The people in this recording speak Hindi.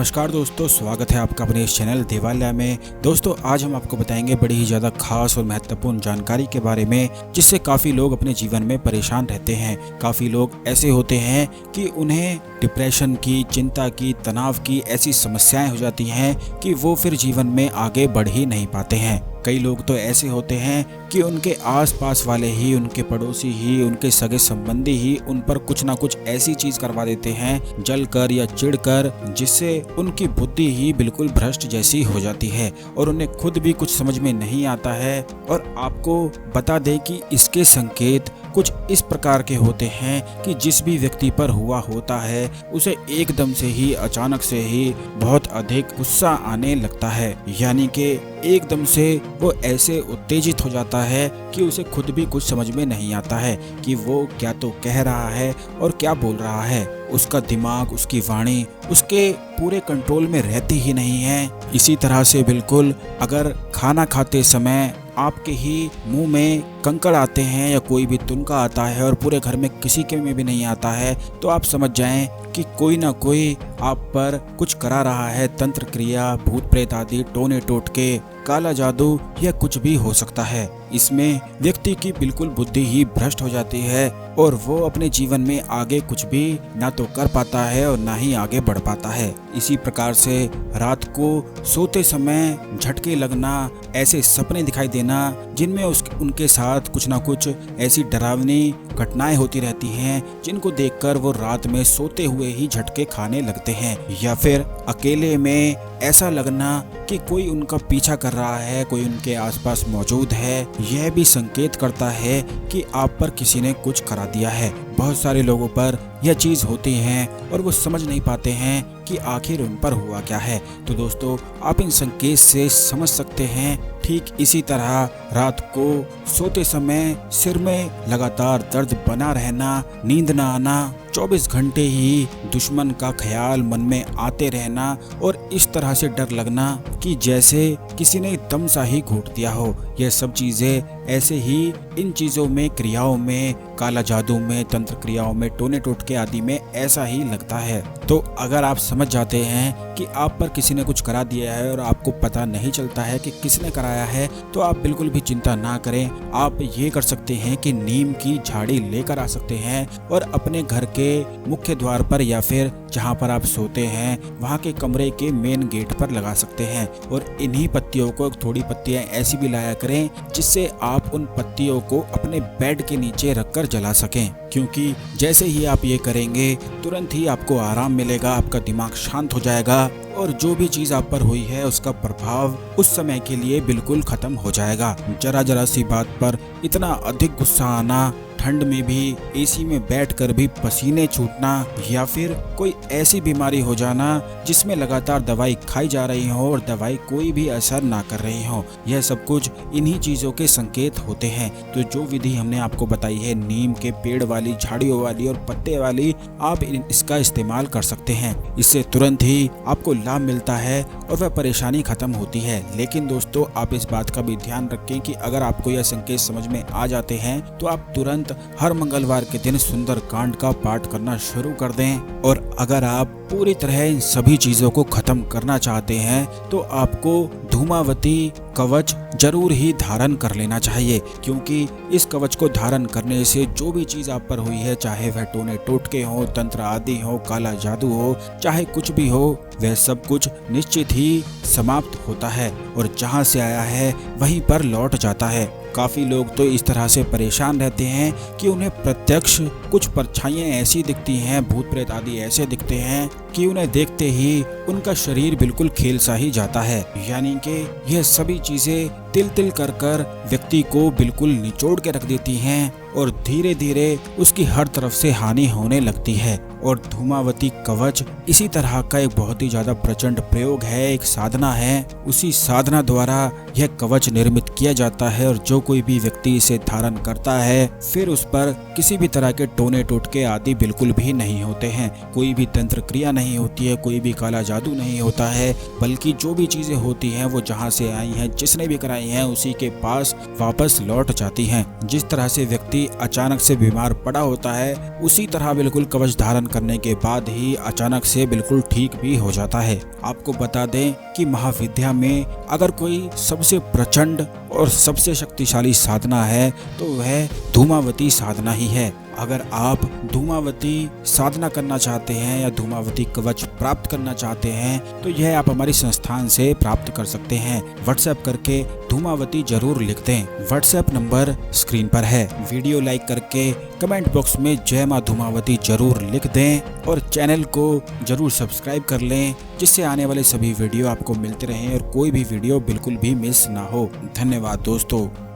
नमस्कार दोस्तों, स्वागत है आपका अपने इस चैनल देवालय में। दोस्तों आज हम आपको बताएंगे बड़ी ही ज़्यादा खास और महत्वपूर्ण जानकारी के बारे में, जिससे काफ़ी लोग अपने जीवन में परेशान रहते हैं। काफ़ी लोग ऐसे होते हैं कि उन्हें डिप्रेशन की, चिंता की, तनाव की ऐसी समस्याएं हो जाती हैं कि वो फिर जीवन में आगे बढ़ ही नहीं पाते हैं। कई लोग तो ऐसे होते हैं कि उनके आसपास वाले ही, उनके पड़ोसी ही, उनके सगे संबंधी ही उन पर कुछ ना कुछ ऐसी चीज करवा देते हैं जलकर या चिढ़कर, जिससे उनकी बुद्धि ही बिल्कुल भ्रष्ट जैसी हो जाती है और उन्हें खुद भी कुछ समझ में नहीं आता है। और आपको बता दें कि इसके संकेत कुछ इस प्रकार के होते हैं कि जिस भी व्यक्ति पर हुआ होता है उसे एकदम से ही, अचानक से ही बहुत अधिक गुस्सा आने लगता है। यानी कि एकदम से वो ऐसे उत्तेजित हो जाता है कि उसे खुद भी कुछ समझ में नहीं आता है कि वो क्या तो कह रहा है और क्या बोल रहा है। उसका दिमाग, उसकी वाणी उसके पूरे कंट्रोल में रहती ही नहीं है। इसी तरह से बिल्कुल अगर खाना खाते समय आपके ही मुंह में कंकड़ आते हैं या कोई भी तुनका आता है और पूरे घर में किसी के में भी नहीं आता है, तो आप समझ जाएं कि कोई ना कोई आप पर कुछ करा रहा है। तंत्र क्रिया, भूत प्रेत आदि, टोने टोटके, काला जादू या कुछ भी हो सकता है। इसमें व्यक्ति की बिल्कुल बुद्धि ही भ्रष्ट हो जाती है और वो अपने जीवन में आगे कुछ भी ना तो कर पाता है और ना ही आगे बढ़ पाता है। इसी प्रकार से रात को सोते समय झटके लगना, ऐसे सपने दिखाई देना जिनमें उनके साथ कुछ ना कुछ ऐसी डरावनी घटनाएं होती रहती हैं, जिनको देखकर वो रात में सोते हुए ही झटके खाने लगते हैं। या फिर अकेले में ऐसा लगना कि कोई उनका पीछा कर रहा है, कोई उनके आसपास मौजूद है। यह भी संकेत करता है कि आप पर किसी ने कुछ करा दिया है। बहुत सारे लोगों पर यह चीज होती है और वो समझ नहीं पाते हैं कि आखिर उन पर हुआ क्या है। तो दोस्तों आप इन संकेत से समझ सकते हैं। ठीक इसी तरह रात को सोते समय सिर में लगातार दर्द बना रहना, नींद ना आना, 24 घंटे ही दुश्मन का ख्याल मन में आते रहना और इस तरह से डर लगना कि जैसे किसी ने दम सा ही घोट दिया हो। यह सब चीजें ऐसे ही इन चीजों में, क्रियाओं में, काला जादू में, तंत्र क्रियाओं में, टोने टोटके आदि में ऐसा ही लगता है। तो अगर आप समझ जाते हैं कि आप पर किसी ने कुछ करा दिया है और आपको पता नहीं चलता है कि किसने कराया है, तो आप बिल्कुल भी चिंता ना करें। आप ये कर सकते हैं कि नीम की झाड़ी लेकर आ सकते हैं और अपने घर के मुख्य द्वार पर या फिर जहां पर आप सोते हैं वहां के कमरे के मेन गेट पर लगा सकते हैं। और इन्हीं पत्तियों को, थोड़ी पत्तियां ऐसी भी लाया करें जिससे आप उन पत्तियों को अपने बेड के नीचे रखकर जला सकें, क्योंकि जैसे ही आप ये करेंगे तुरंत ही आपको आराम मिलेगा, आपका दिमाग शांत हो जाएगा और जो भी चीज आप पर हुई है उसका प्रभाव उस समय के लिए बिल्कुल खत्म हो जाएगा। जरा जरा सी बात पर इतना अधिक गुस्सा आना, ठंड में भी एसी में बैठकर भी पसीने छूटना, या फिर कोई ऐसी बीमारी हो जाना जिसमें लगातार दवाई खाई जा रही हो और दवाई कोई भी असर ना कर रही हो, यह सब कुछ इन्हीं चीजों के संकेत होते हैं। तो जो विधि हमने आपको बताई है, नीम के पेड़ वाली, झाड़ियों वाली और पत्ते वाली, आप इसका इस्तेमाल कर सकते हैं। इससे तुरंत ही आपको लाभ मिलता है और वह परेशानी खत्म होती है। लेकिन दोस्तों आप इस बात का भी ध्यान रखें कि अगर आपको यह संकेत समझ में आ जाते हैं तो आप तुरंत हर मंगलवार के दिन सुंदरकांड का पाठ करना शुरू कर दें। और अगर आप पूरी तरह इन सभी चीजों को खत्म करना चाहते हैं तो आपको धूमावती कवच जरूर ही धारण कर लेना चाहिए, क्योंकि इस कवच को धारण करने से जो भी चीज आप पर हुई है, चाहे वह टोने टोटके हो, तंत्र आदि हो, काला जादू हो, चाहे कुछ भी हो, वह सब कुछ निश्चित ही समाप्त होता है और जहां से आया है वहीं पर लौट जाता है। काफी लोग तो इस तरह से परेशान रहते हैं कि उन्हें प्रत्यक्ष कुछ परछाइयां ऐसी दिखती हैं, भूत प्रेत आदि ऐसे दिखते हैं कि उन्हें देखते ही उनका शरीर बिल्कुल खेल सा ही जाता है। यानी कि यह सभी चीजें तिल तिल कर कर व्यक्ति को बिल्कुल निचोड़ के रख देती हैं और धीरे धीरे उसकी हर तरफ से हानि होने लगती है। और धूमावती कवच इसी तरह का एक बहुत ही ज्यादा प्रचंड प्रयोग है, एक साधना है। उसी साधना द्वारा यह कवच निर्मित किया जाता है और जो कोई भी व्यक्ति इसे धारण करता है फिर उस पर किसी भी तरह के टोने टोटके आदि बिल्कुल भी नहीं होते हैं, कोई भी तंत्र क्रिया नहीं होती है, कोई भी काला जादू नहीं होता है, बल्कि जो भी चीजें होती हैं वो जहाँ से आई हैं, जिसने भी कराई हैं उसी के पास वापस लौट जाती हैं। जिस तरह से व्यक्ति अचानक से बीमार पड़ा होता है उसी तरह बिल्कुल कवच धारण करने के बाद ही अचानक से बिल्कुल ठीक भी हो जाता है। आपको बता दें कि महाविद्या में अगर कोई सबसे प्रचंड और सबसे शक्तिशाली साधना है तो वह धूमावती साधना ही है। अगर आप धूमावती साधना करना चाहते हैं या धूमावती कवच प्राप्त करना चाहते हैं तो यह आप हमारी संस्थान से प्राप्त कर सकते हैं। व्हाट्सएप करके धूमावती जरूर लिख दें। व्हाट्सएप नंबर स्क्रीन पर है। वीडियो लाइक करके कमेंट बॉक्स में जय मां धूमावती जरूर लिख दें और चैनल को जरूर सब्सक्राइब कर लें, जिससे आने वाले सभी वीडियो आपको मिलते रहें और कोई भी वीडियो बिल्कुल भी मिस ना हो। धन्यवाद दोस्तों।